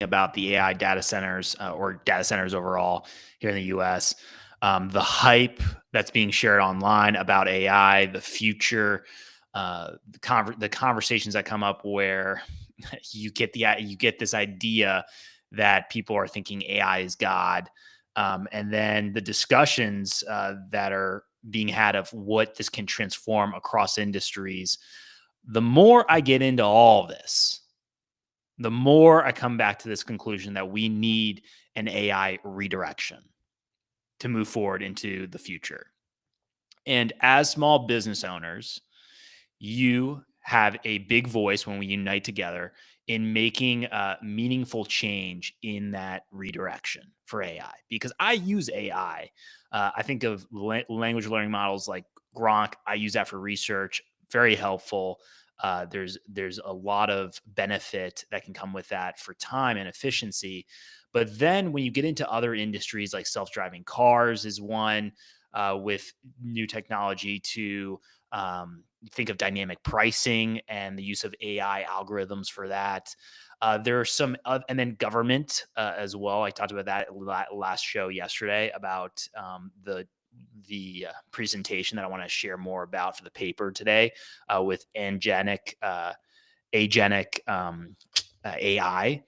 about the AI data centers or data centers overall here in the US. The hype that's being shared online about AI, the future, the conversations that come up where you get this idea that people are thinking AI is God, and then the discussions that are being had of what this can transform across industries. The more I get into all this, the more I come back to this conclusion that we need an AI redirection to move forward into the future. And as small business owners, you have a big voice when we unite together in making meaningful change in that redirection for AI. Because I use AI. I think of language learning models like Gronk. I use that for research. Very helpful. There's a lot of benefit that can come with that for time and efficiency. But then when you get into other industries like self-driving cars is one, with new technology to think of dynamic pricing and the use of AI algorithms for that. There are some, and then government as well. I talked about that last show yesterday about the presentation that I want to share more about for the paper today with agenic AI,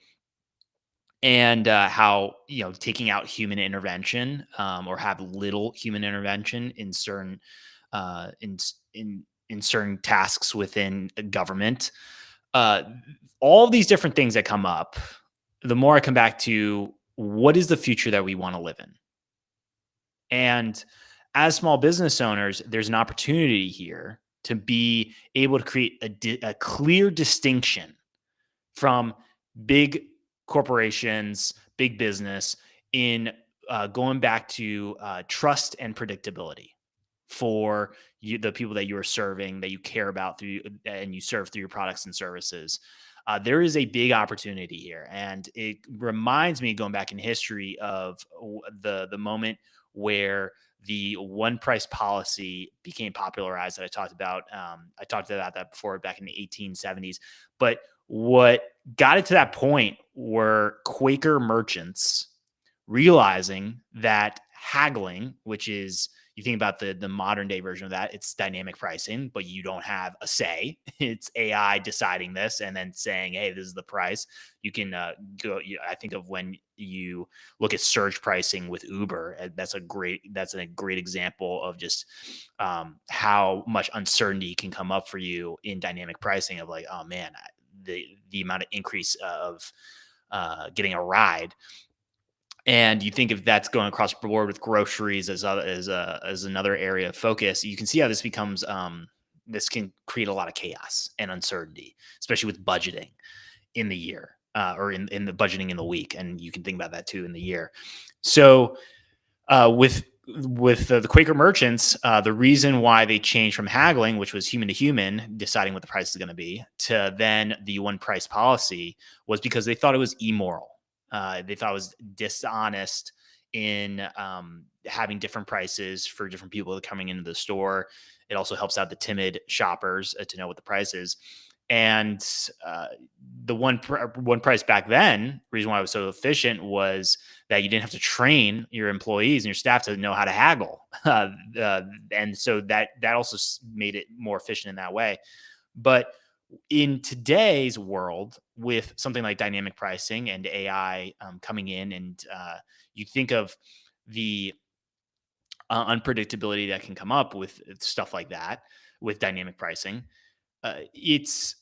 and how taking out human intervention, or have little human intervention in certain uh, in in certain tasks within government. Uh, all of these different things that come up, the more I come back to what is the future that we want to live in. And as small business owners, there's an opportunity here to be able to create a clear distinction from big corporations, big business, in going back to trust and predictability for you, the people that you are serving, that you care about through and you serve through your products and services. There is a big opportunity here, and it reminds me, going back in history, of the moment where the one price policy became popularized that I talked about. I talked about that before, back in the 1870s. But what got it to that point were Quaker merchants realizing that haggling, which is, you think about the modern day version of that, it's dynamic pricing, but you don't have a say. It's AI deciding this and then saying, "Hey, this is the price." You can go. I think of when you look at surge pricing with Uber. That's a great example of just how much uncertainty can come up for you in dynamic pricing. Of like, oh man, the amount of increase of getting a ride. And you think if that's going across the board with groceries as another area of focus, you can see how this becomes this can create a lot of chaos and uncertainty, especially with budgeting in the year, or in the budgeting in the week. And you can think about that too in the year. So with the Quaker merchants, the reason why they changed from haggling, which was human to human, deciding what the price is going to be, to then the one price policy, was because they thought it was immoral. They thought it was dishonest in having different prices for different people that are coming into the store. It also helps out the timid shoppers to know what the price is. And the one price back then, reason why it was so efficient was that you didn't have to train your employees and your staff to know how to haggle, and so that also made it more efficient in that way. But in today's world, with something like dynamic pricing and AI coming in, and you think of the unpredictability that can come up with stuff like that, with dynamic pricing, it's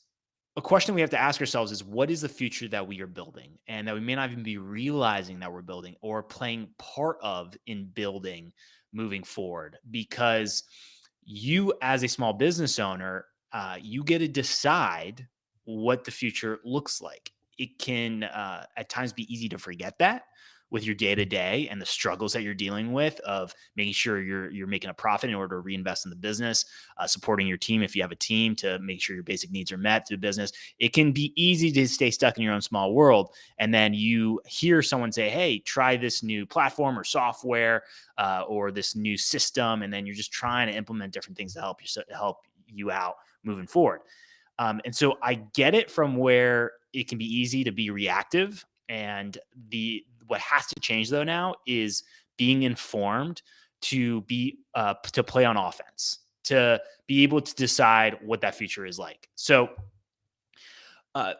a question we have to ask ourselves: is what is the future that we are building, and that we may not even be realizing that we're building or playing part of in building moving forward? Because you, as a small business owner, you get to decide what the future looks like. It can at times be easy to forget that with your day to day and the struggles that you're dealing with, of making sure you're making a profit in order to reinvest in the business, supporting your team if you have a team, to make sure your basic needs are met through business. It can be easy to stay stuck in your own small world, and then you hear someone say, "Hey, try this new platform or software, or this new system," and then you're just trying to implement different things to help you out moving forward. And so I get it from where it can be easy to be reactive And the what has to change though now is being informed to play on offense, to be able to decide what that future is like. So uh,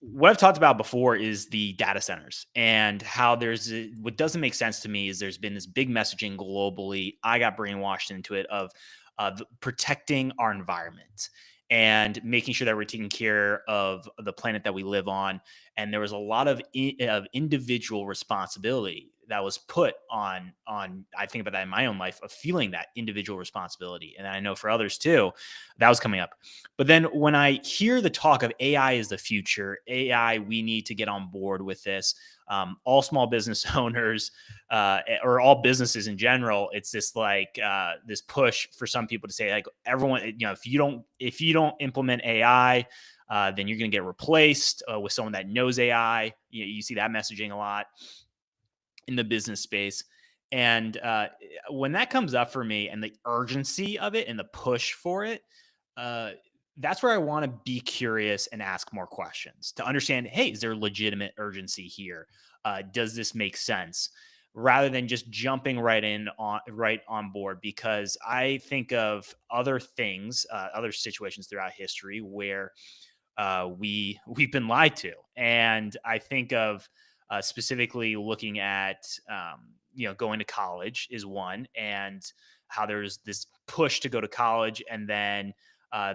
what I've talked about before is the data centers and how what doesn't make sense to me is there's been this big messaging globally. I got brainwashed into it of protecting our environment and making sure that we're taking care of the planet that we live on. And there was a lot of individual responsibility that was put on. I think about that in my own life of feeling that individual responsibility, and I know for others too, that was coming up. But then when I hear the talk of AI is the future, AI, we need to get on board with this. All small business owners or all businesses in general, it's this like this push for some people to say like everyone, if you don't implement AI, then you're going to get replaced with someone that knows AI. You see that messaging a lot in the business space. And when that comes up for me and the urgency of it and the push for it, uh, that's where I want to be curious and ask more questions to understand, hey, is there legitimate urgency here? Does this make sense? Rather than just jumping right on board, because I think of other things, other situations throughout history where we've been lied to, and I think of specifically looking at going to college is one, and how there's this push to go to college, and then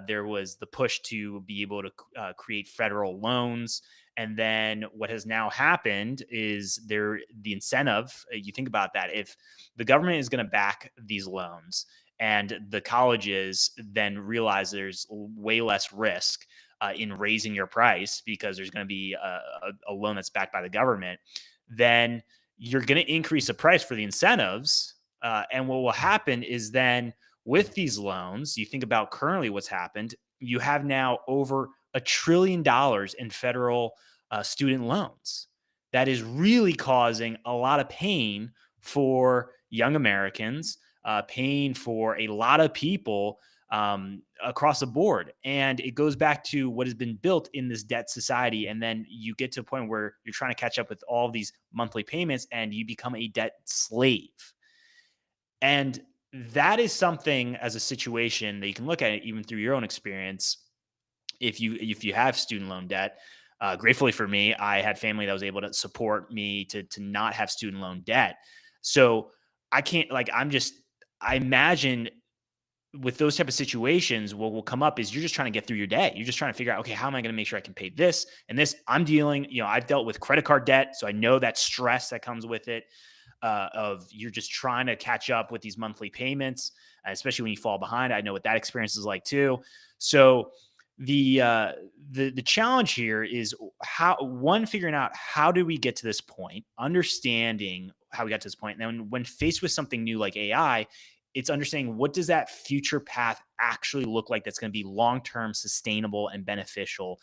there was the push to be able to create federal loans. And then what has now happened is the incentive. You think about that. If the government is going to back these loans and the colleges then realize there's way less risk in raising your price because there's going to be a loan that's backed by the government, then you're going to increase the price for the incentives. And what will happen is then with these loans, you think about currently what's happened, you have now over $1 trillion in federal student loans. That is really causing a lot of pain for young Americans, pain for a lot of people across the board. And it goes back to what has been built in this debt society. And then you get to a point where you're trying to catch up with all these monthly payments and you become a debt slave. And that is something as a situation that you can look at it even through your own experience. If you have student loan debt, gratefully for me, I had family that was able to support me to not have student loan debt. So I can't like I imagine with those type of situations, what will come up is you're just trying to get through your day. You're just trying to figure out, okay, how am I going to make sure I can pay this and this? I'm dealing, I've dealt with credit card debt, so I know that stress that comes with it. Of you're just trying to catch up with these monthly payments, especially when you fall behind. I know what that experience is like too. So the challenge here is figuring out how do we get to this point, understanding how we got to this point, and then when faced with something new like AI, it's understanding what does that future path actually look like that's going to be long-term sustainable and beneficial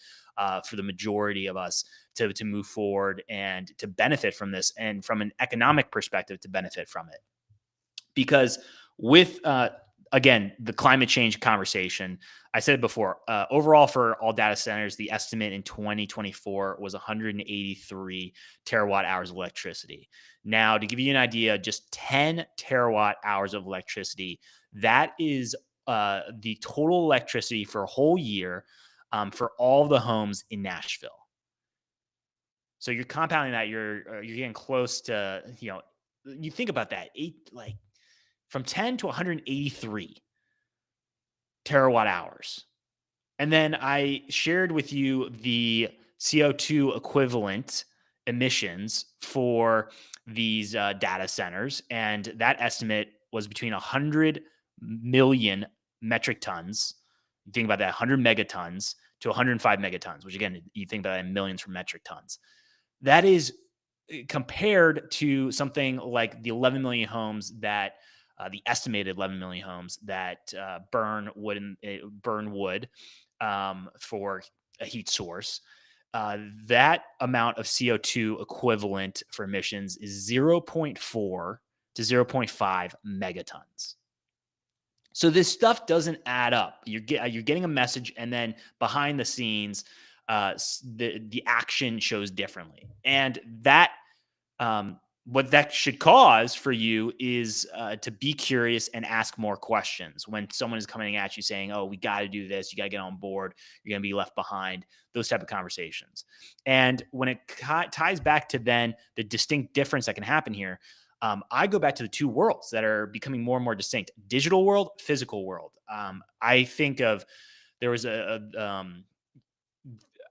for the majority of us to move forward and to benefit from this, and from an economic perspective to benefit from it. Because with again, the climate change conversation, I said it before, overall for all data centers, the estimate in 2024 was 183 terawatt hours of electricity. Now, to give you an idea, just 10 terawatt hours of electricity, that is the total electricity for a whole year for all the homes in Nashville. So you're compounding that, you're getting close to, you think about that, from 10 to 183 terawatt hours. And then I shared with you the CO2 equivalent emissions for these data centers. And that estimate was between 100 million metric tons. You think about that, 100 megatons to 105 megatons, which again, you think about that in millions for metric tons. That is compared to something like the 11 million homes that the estimated 11 million homes that burn wood for a heat source. That amount of CO2 equivalent for emissions is 0.4 to 0.5 megatons. So this stuff doesn't add up. You're getting a message, and then behind the scenes, the action shows differently, and that what that should cause for you is to be curious and ask more questions when someone is coming at you saying, "Oh, we got to do this. You got to get on board. You're going to be left behind." Those type of conversations. And when it ties back to then the distinct difference that can happen here, I go back to the two worlds that are becoming more and more distinct: digital world, physical world. I think of there was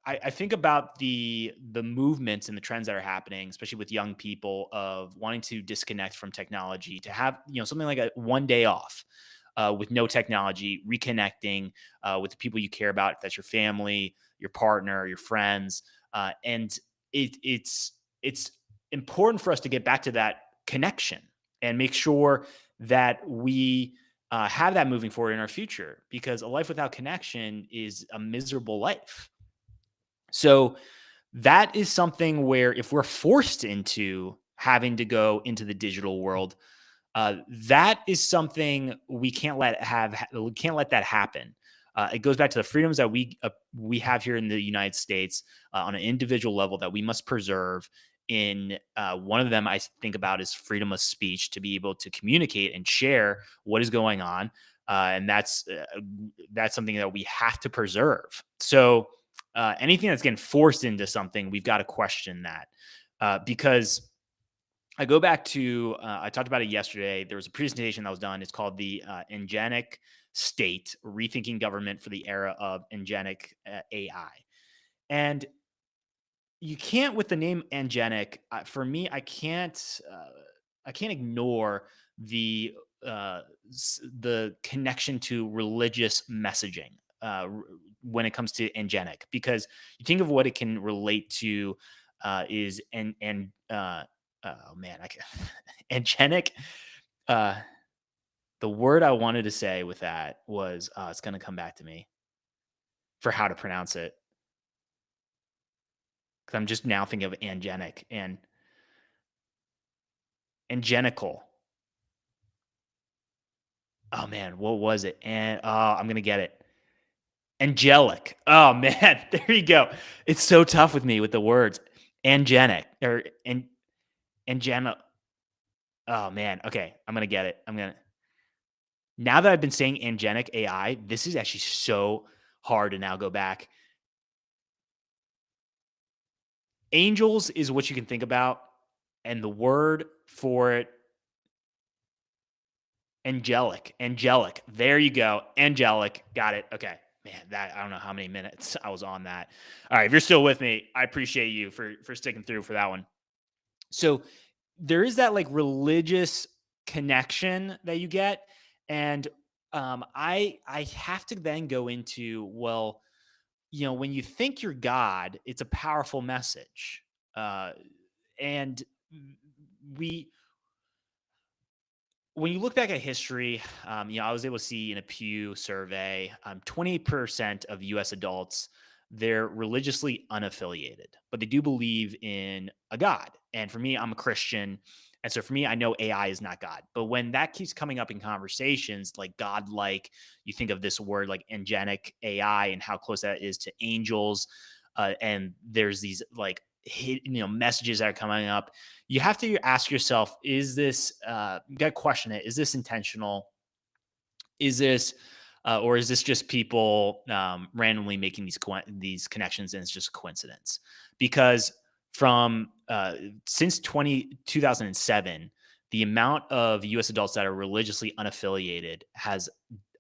I think about the movements and the trends that are happening, especially with young people, of wanting to disconnect from technology, to have something like a 1 day off with no technology, reconnecting with the people you care about. If that's your family, your partner, your friends, and it's important for us to get back to that connection and make sure that we have that moving forward in our future, because a life without connection is a miserable life. So that is something where if we're forced into having to go into the digital world, that is something we can't let that happen. It goes back to the freedoms that we have here in the United States on an individual level that we must preserve. In one of them, I think about is freedom of speech, to be able to communicate and share what is going on, and that's something that we have to preserve. So anything that's getting forced into something, we've got to question that, because I go back to I talked about it yesterday. There was a presentation that was done. It's called the Engenic State: Rethinking Government for the Era of Engenic AI. And you can't, with the name Engenic, for me, I can't ignore the the connection to religious messaging when it comes to Engenic, because you think of what it can relate to is and oh man, I can Angenic. Uh, the word I wanted to say with that was it's going to come back to me for how to pronounce it, because I'm just now thinking of angenic and angenical. Oh man, what was it? And I'm gonna get it. Angelic. Oh man, there you go. It's so tough with me with the words. Angenic or angena. Oh man. Okay, I'm gonna get it. I'm gonna Now that I've been saying angenic AI, this is actually so hard to now go back. Angels is what you can think about, and the word for it, angelic, angelic. There you go, angelic. Got it. Okay, man. That I don't know how many minutes I was on that. All right, if you're still with me, I appreciate you for sticking through for that one. So there is that like religious connection that you get, and I have to then go into, well, when you think you're God, it's a powerful message. And we when you look back at history, I was able to see in a Pew survey, 20% of US adults, they're religiously unaffiliated, but they do believe in a God. And for me, I'm a Christian. And so for me, I know AI is not God. But when that keeps coming up in conversations, like God-like, you think of this word like angenic AI and how close that is to angels. And there's these like messages that are coming up. You have to ask yourself, is this you got to question it, is this intentional, is this or is this just people randomly making these connections, and it's just a coincidence? Because from since 2007, the amount of US adults that are religiously unaffiliated has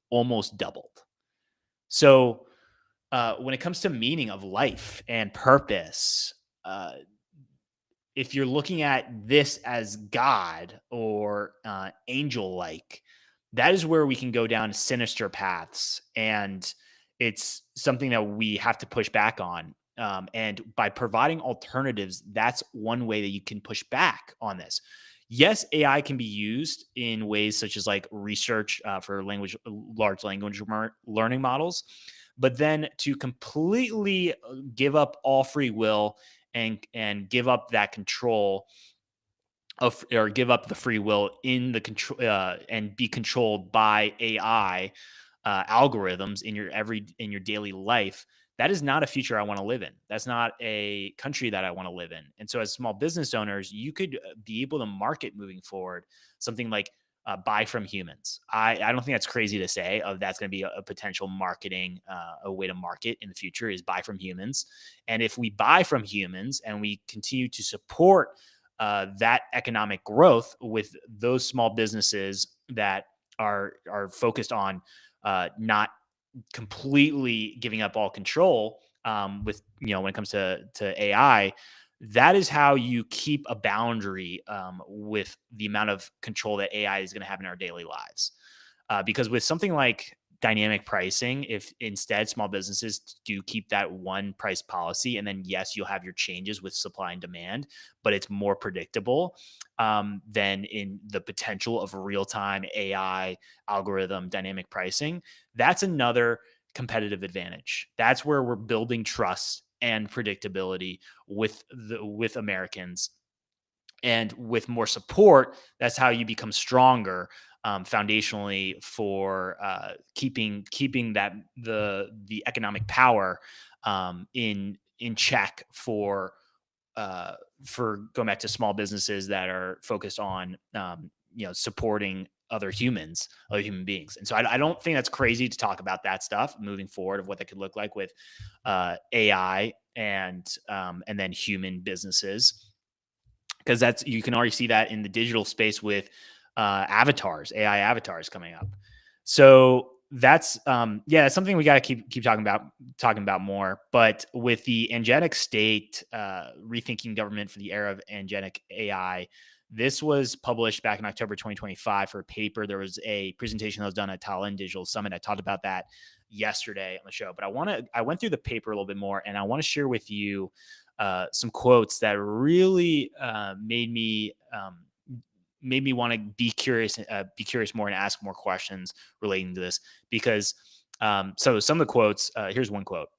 almost doubled. So when it comes to meaning of life and purpose, uh, if you're looking at this as God or angel like, that is where we can go down sinister paths. And it's something that we have to push back on. And by providing alternatives, that's one way that you can push back on this. Yes, AI can be used in ways such as like research for large language learning models, but then to completely give up all free will and give up that control of, or give up the free will in the control and be controlled by AI algorithms in your daily life. that is not a future I want to live in. That's not a country that I want to live in. And so, as small business owners, you could be able to market moving forward something like buy from humans. I don't think that's crazy to say. Of that's going to be a potential marketing, a way to market in the future is buy from humans. And if we buy from humans and we continue to support that economic growth with those small businesses that are focused on not completely giving up all control with when it comes to AI, that is how you keep a boundary with the amount of control that AI is going to have in our daily lives. Because with something like dynamic pricing, if instead small businesses do keep that one price policy, and then yes, you'll have your changes with supply and demand, but it's more predictable than in the potential of real time AI algorithm dynamic pricing. That's another competitive advantage. That's where we're building trust and predictability with Americans, and with more support, that's how you become stronger foundationally for keeping that the economic power in check for going back to small businesses that are focused on supporting other human beings. And so I don't think that's crazy to talk about that stuff moving forward of what that could look like with AI and then human businesses, because that's you can already see that in the digital space with avatars, AI avatars coming up. So that's that's something we got to keep talking about more. But with the angenic state, rethinking government for the era of angenic AI, this was published back in October 2025 for a paper. There was a presentation that was done at Tallinn Digital Summit. I talked about that yesterday on the show, but I went through the paper a little bit more, and I want to share with you some quotes that really made me want to be curious more and ask more questions relating to this. Because so some of the quotes, here's one quote: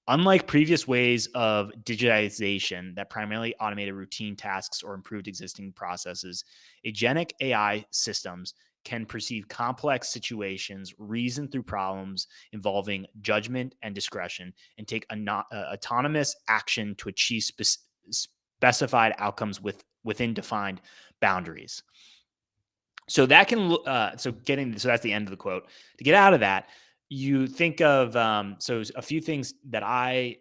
"Unlike previous ways of digitization that primarily automated routine tasks or improved existing processes, agentic AI systems can perceive complex situations, reason through problems involving judgment and discretion, and take autonomous action to achieve specified outcomes within defined boundaries." So that can so that's the end of the quote. To get out of that, you think of so a few things that I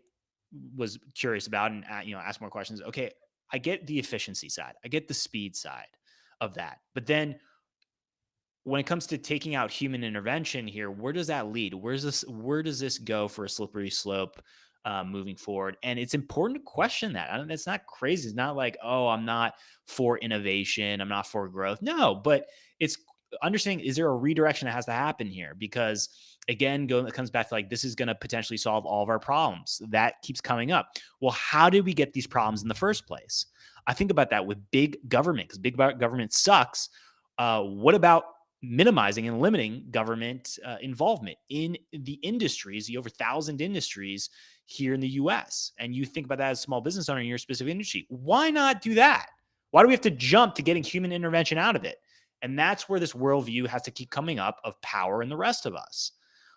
was curious about and ask more questions. Okay, I get the efficiency side, I get the speed side of that, but then when it comes to taking out human intervention here, where does that lead? Where does this go for a slippery slope moving forward? And it's important to question that. It's not crazy. It's not like, oh, I'm not for innovation, I'm not for growth. No, but it's understanding, is there a redirection that has to happen here? Because again, it comes back to like, this is going to potentially solve all of our problems. That keeps coming up. Well, how did we get these problems in the first place? I think about that with big government, because big government sucks. What about minimizing and limiting government involvement in the industries, the over 1,000 industries here in the US? And you think about that as a small business owner in your specific industry. Why not do that? Why do we have to jump to getting human intervention out of it? And that's where this worldview has to keep coming up of power in the rest of us.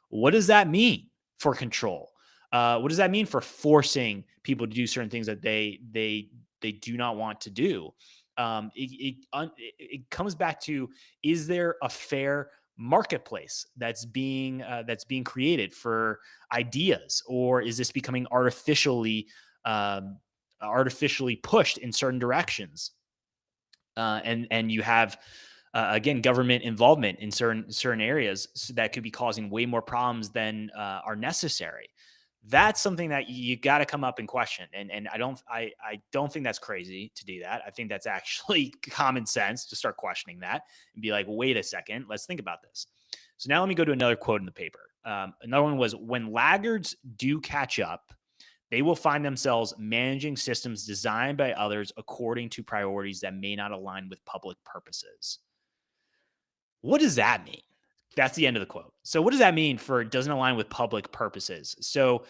What does that mean for control? What does that mean for forcing people to do certain things that they do not want to do? It comes back to, is there a fair marketplace that's being created for ideas, or is this becoming artificially pushed in certain directions? And you have again government involvement in certain areas, so that could be causing way more problems than are necessary. That's something that you got to come up and question. And I don't think that's crazy to do that. I think that's actually common sense to start questioning that and be like, wait a second, let's think about this. So now let me go to another quote in the paper. Another one was, "When laggards do catch up, they will find themselves managing systems designed by others according to priorities that may not align with public purposes." What does that mean? That's the end of the quote. So what does that mean for doesn't align with public purposes? So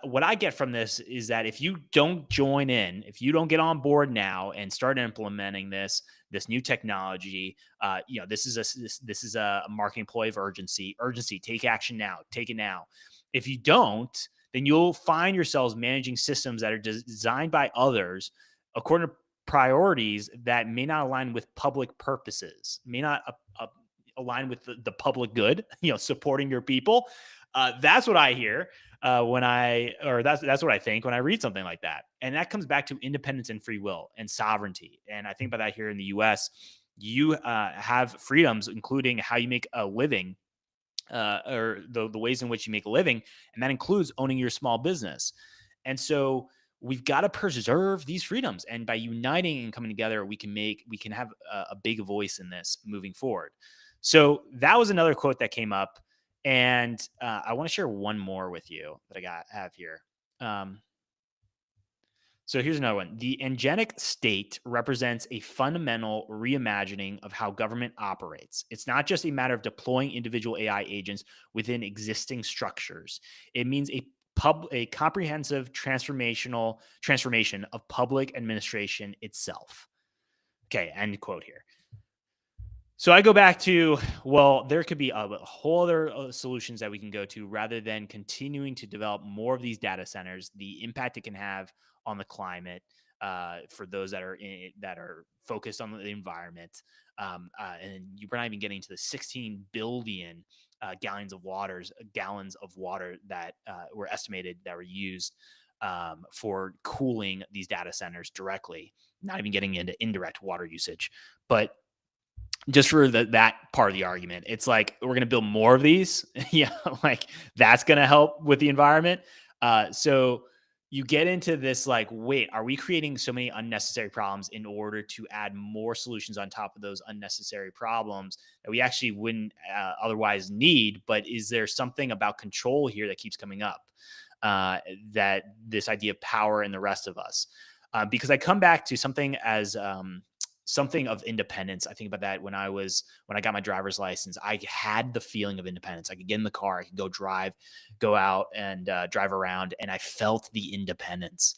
what I get from this is that if you don't join in, if you don't get on board now and start implementing this new technology, this is a marketing ploy of urgency. Urgency, take action now, take it now. If you don't, then you'll find yourselves managing systems that are designed by others according to priorities that may not align with public purposes, may not align with the public good, supporting your people. That's what I hear or that's what I think when I read something like that. And that comes back to independence and free will and sovereignty. And I think about that here in the US. You have freedoms, including how you make a living, or the ways in which you make a living, and that includes owning your small business. And so we've got to preserve these freedoms, and by uniting and coming together, we can have a big voice in this moving forward. So that was another quote that came up, and I want to share one more with you that have here. Um, so here's another one. The angenic state represents a fundamental reimagining of how government operates. It's not just a matter of deploying individual AI agents within existing structures. It means a comprehensive transformation of public administration itself. Okay, end quote here. So I go back to, well, there could be a whole other solutions that we can go to rather than continuing to develop more of these data centers, the impact it can have on the climate, for those that are focused on the environment. And we're not even getting to the 16 billion gallons of water that were estimated that were used for cooling these data centers directly, not even getting into indirect water usage. But just for that part of the argument, it's like we're going to build more of these. Yeah, like that's going to help with the environment. So you get into this like, wait, are we creating so many unnecessary problems in order to add more solutions on top of those unnecessary problems that we actually wouldn't otherwise need? But is there something about control here that keeps coming up? That this idea of power in the rest of us, because I come back to something of independence. I think about that when I got my driver's license. I had the feeling of independence. I could get in the car, I could go out and drive around, and I felt the independence.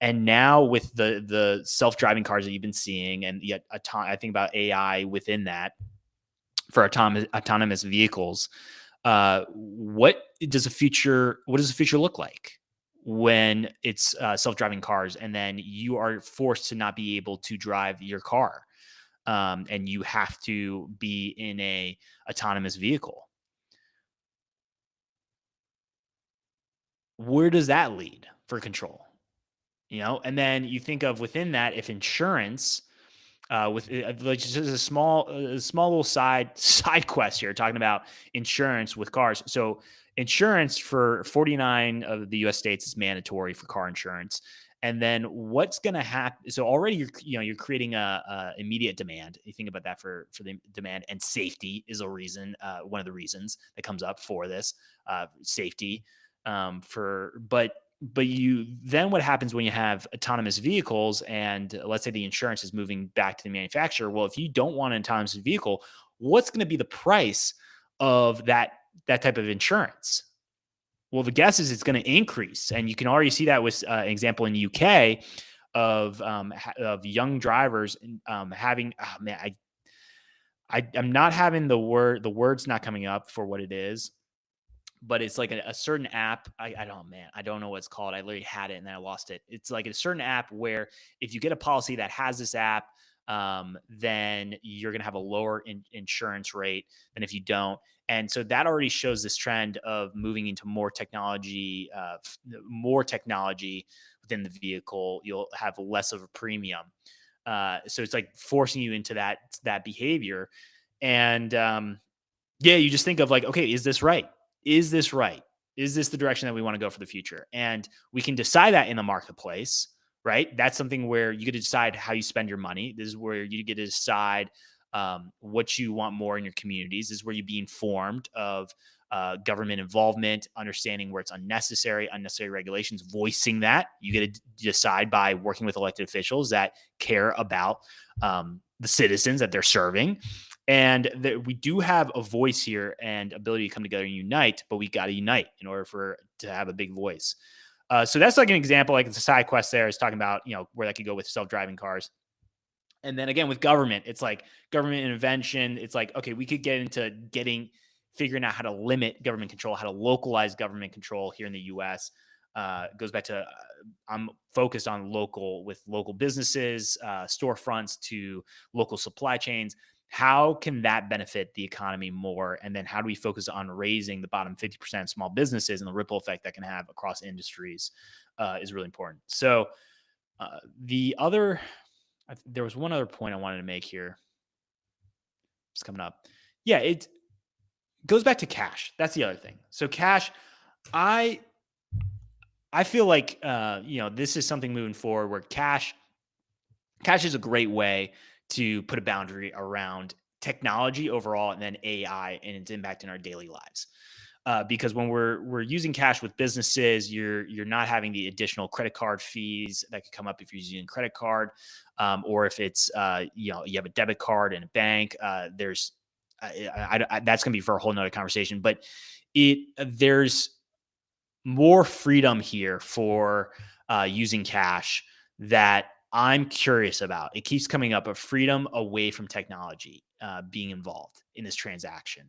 And now with the self-driving cars that you've been seeing, and yet I think about AI within that for autonomous vehicles. What does the future look like when it's self-driving cars, and then you are forced to not be able to drive your car, and you have to be in a autonomous vehicle? Where does that lead for control? And then you think of within that, if insurance, with like just a small little side quest here, talking about insurance with cars. So insurance for 49 of the U.S. states is mandatory for car insurance. And then what's going to happen? So already you're creating a immediate demand. You think about that for the demand, and safety is a reason. One of the reasons that comes up for this safety, for but you then, what happens when you have autonomous vehicles, and let's say the insurance is moving back to the manufacturer? Well, if you don't want an autonomous vehicle, what's going to be the price of that type of insurance? Well, the guess is it's going to increase, and you can already see that with an example in the UK of young drivers having. Oh, man, I'm not having the words not coming up for what it is, but it's like a certain app. I don't, man, I don't know what it's called. I literally had it and then I lost it. It's like a certain app where if you get a policy that has this app, then you're going to have a lower insurance rate than if you don't. And so that already shows this trend of moving into more technology within the vehicle. You'll have less of a premium. So it's like forcing you into that behavior. And yeah, you just think of like, okay, is this right? Is this right? Is this the direction that we want to go for the future? And we can decide that in the marketplace, right? That's something where you get to decide how you spend your money. This is where you get to decide what you want more in your communities. This is where you be informed of government involvement, understanding where it's unnecessary regulations, voicing that. You get to decide by working with elected officials that care about the citizens that they're serving. And that we do have a voice here and ability to come together and unite, but we got to unite in order to have a big voice. So that's like an example, like it's a side quest there is talking about, where that could go with self-driving cars. And then again, with government, it's like government intervention. It's like, okay, we could get into getting figuring out how to limit government control, how to localize government control here in the U.S. Goes back to I'm focused on local businesses, storefronts to local supply chains. How can that benefit the economy more? And then how do we focus on raising the bottom 50% of small businesses and the ripple effect that can have across industries is really important. So the other, there was one other point I wanted to make here. It's coming up. Yeah, it goes back to cash. That's the other thing. So cash, I I feel like this is something moving forward where cash is a great way to put a boundary around technology overall and then AI and its impact in our daily lives. Because when we're using cash with businesses, you're not having the additional credit card fees that could come up if you're using a credit card, or if it's you have a debit card in a bank. There's that's going to be for a whole nother conversation, but there's more freedom here for using cash that I'm curious about. It keeps coming up, a freedom away from technology being involved in this transaction.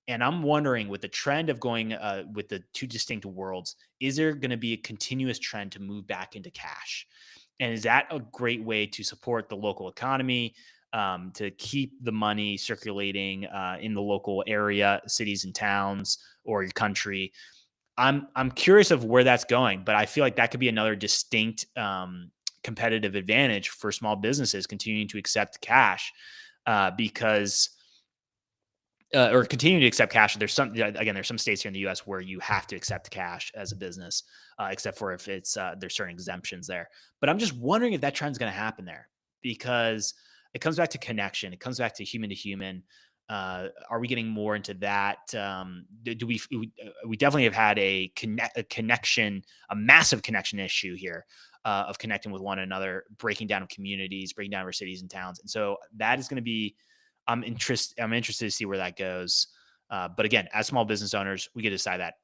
And I'm wondering, with the trend of going with the two distinct worlds, is there going to be a continuous trend to move back into cash? And is that a great way to support the local economy, to keep the money circulating in the local area, cities and towns, or your country? I'm curious of where that's going, but I feel like that could be another distinct competitive advantage for small businesses continuing to accept cash because or continuing to accept cash. There's some states here in the U.S. where you have to accept cash as a business, except for if it's there's certain exemptions there. But I'm just wondering if that trend's going to happen there because it comes back to connection. It comes back to human to human. Are we getting more into that? Do we definitely have had a connection, a massive connection issue here of connecting with one another, breaking down of communities, breaking down our cities and towns. And so that is going to be, I'm interested to see where that goes. But again, as small business owners, we get to decide that.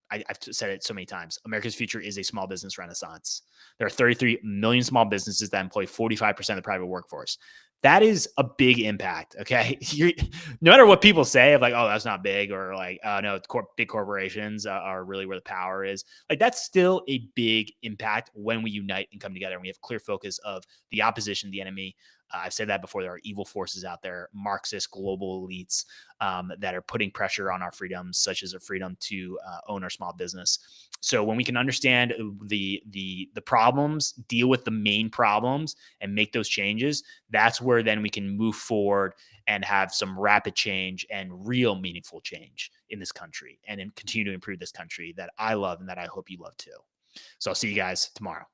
I've said it so many times. America's future is a small business renaissance. There are 33 million small businesses that employ 45% of the private workforce. That is a big impact. Okay. No matter what people say of like, oh, that's not big, or like, no, big corporations are really where the power is. Like, that's still a big impact when we unite and come together and we have clear focus of the opposition, the enemy. I've said that before. There are evil forces out there, Marxist global elites that are putting pressure on our freedoms, such as a freedom to own our small business. So when we can understand the problems, deal with the main problems, and make those changes, that's where then we can move forward and have some rapid change and real meaningful change in this country, and then continue to improve this country that I love and that I hope you love too. So I'll see you guys tomorrow.